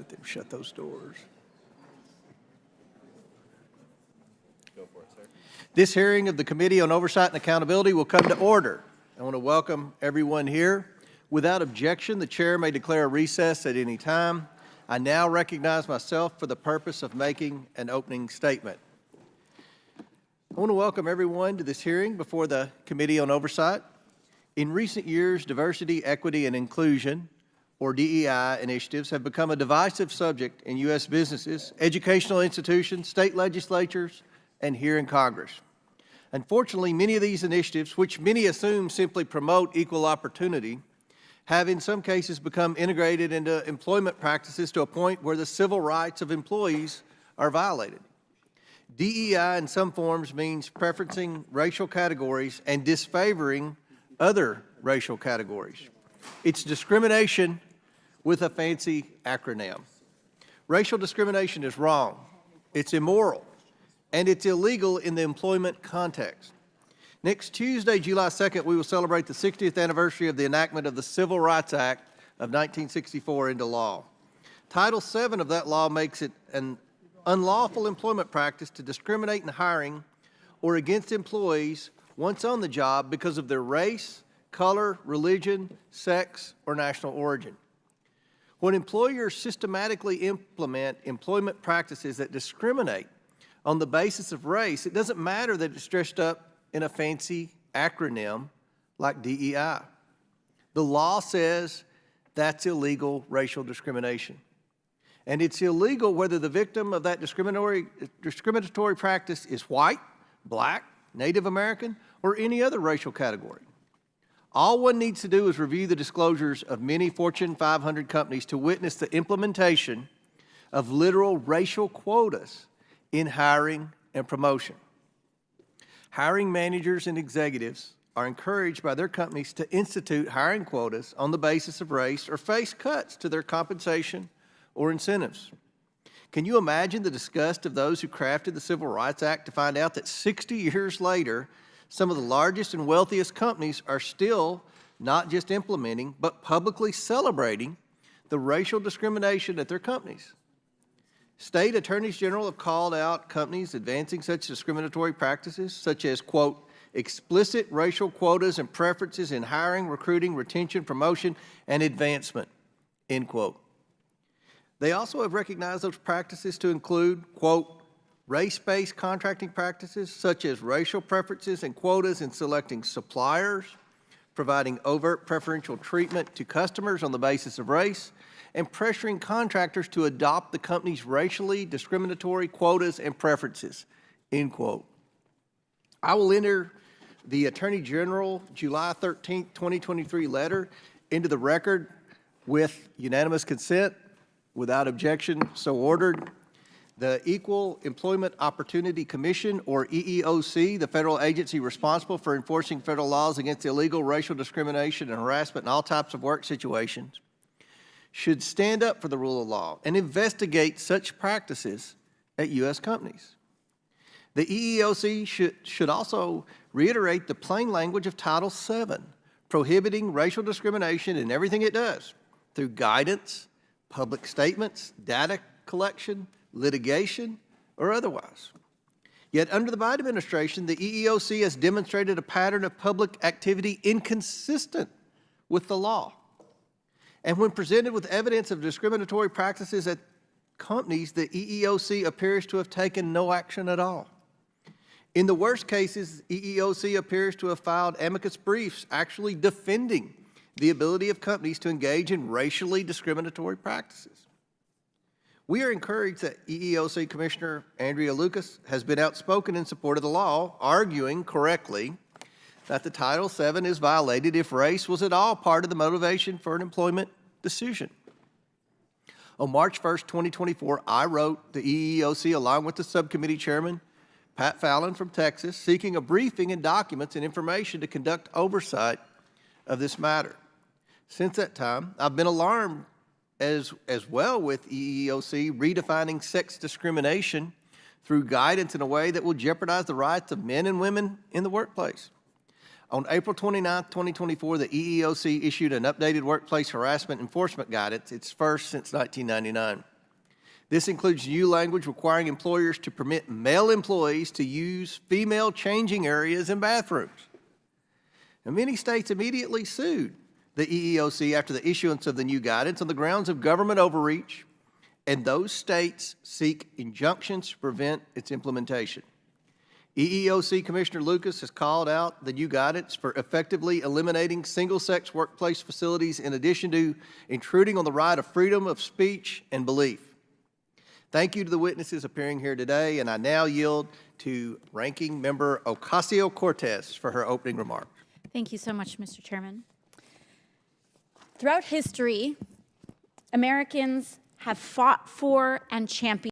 let them shut those doors. Go for it, sir. This hearing of the Committee on Oversight and Accountability will come to order. I want to welcome everyone here. Without objection, the chair may declare a recess at any time. I now recognize myself for the purpose of making an opening statement. I want to welcome everyone to this hearing before the Committee on Oversight. In recent years, diversity, equity, and inclusion, or DEI initiatives, have become a divisive subject in U.S. businesses, educational institutions, state legislatures, and here in Congress. Unfortunately, many of these initiatives, which many assume simply promote equal opportunity, have in some cases become integrated into employment practices to a point where the civil rights of employees are violated. DEI in some forms means preferencing racial categories and disfavoring other racial categories. It's discrimination with a fancy acronym. Racial discrimination is wrong, it's immoral, and it's illegal in the employment context. Next Tuesday, July 2nd, we will celebrate the 60th anniversary of the enactment of the Civil Rights Act of 1964 into law. Title VII of that law makes it an unlawful employment practice to discriminate in hiring or against employees once on the job because of their race, color, religion, sex, or national origin. When employers systematically implement employment practices that discriminate on the basis of race, it doesn't matter that it's dressed up in a fancy acronym like DEI. The law says that's illegal racial discrimination. And it's illegal whether the victim of that discriminatory practice is white, black, Native American, or any other racial category. All one needs to do is review the disclosures of many Fortune 500 companies to witness the implementation of literal racial quotas in hiring and promotion. Hiring managers and executives are encouraged by their companies to institute hiring quotas on the basis of race or face cuts to their compensation or incentives. Can you imagine the disgust of those who crafted the Civil Rights Act to find out that 60 years later, some of the largest and wealthiest companies are still not just implementing, but publicly celebrating the racial discrimination at their companies? State attorneys general have called out companies advancing such discriminatory practices, such as, quote, explicit racial quotas and preferences in hiring, recruiting, retention, promotion, and advancement, end quote. They also have recognized those practices to include, quote, race-based contracting practices such as racial preferences and quotas in selecting suppliers, providing overt preferential treatment to customers on the basis of race, and pressuring contractors to adopt the company's racially discriminatory quotas and preferences, end quote. I will enter the Attorney General July 13, 2023 letter into the record with unanimous consent, without objection, so ordered. The Equal Employment Opportunity Commission, or EEOC, the federal agency responsible for enforcing federal laws against illegal racial discrimination and harassment in all types of work situations, should stand up for the rule of law and investigate such practices at U.S. companies. The EEOC should also reiterate the plain language of Title VII, prohibiting racial discrimination in everything it does, through guidance, public statements, data collection, litigation, or otherwise. Yet under the Biden administration, the EEOC has demonstrated a pattern of public activity inconsistent with the law. And when presented with evidence of discriminatory practices at companies, the EEOC appears to have taken no action at all. In the worst cases, EEOC appears to have filed amicus briefs actually defending the ability of companies to engage in racially discriminatory practices. We are encouraged that EEOC Commissioner Andrea Lucas has been outspoken in support of the law, arguing correctly that the Title VII is violated if race was at all part of the motivation for an employment decision. On March 1st, 2024, I wrote the EEOC along with the subcommittee chairman, Pat Fallon from Texas, seeking a briefing and documents and information to conduct oversight of this matter. Since that time, I've been alarmed as well with EEOC redefining sex discrimination through guidance in a way that will jeopardize the rights of men and women in the workplace. On April 29, 2024, the EEOC issued an updated workplace harassment enforcement guidance, its first since 1999. This includes new language requiring employers to permit male employees to use female changing areas and bathrooms. And many states immediately sued the EEOC after the issuance of the new guidance on the grounds of government overreach, and those states seek injunctions to prevent its implementation. EEOC Commissioner Lucas has called out the new guidance for effectively eliminating single-sex workplace facilities in addition to intruding on the right of freedom of speech and belief. Thank you to the witnesses appearing here today, and I now yield to Ranking Member Ocasio-Cortez for her opening remarks. Thank you so much, Mr. Chairman. Throughout history, Americans have fought for and championed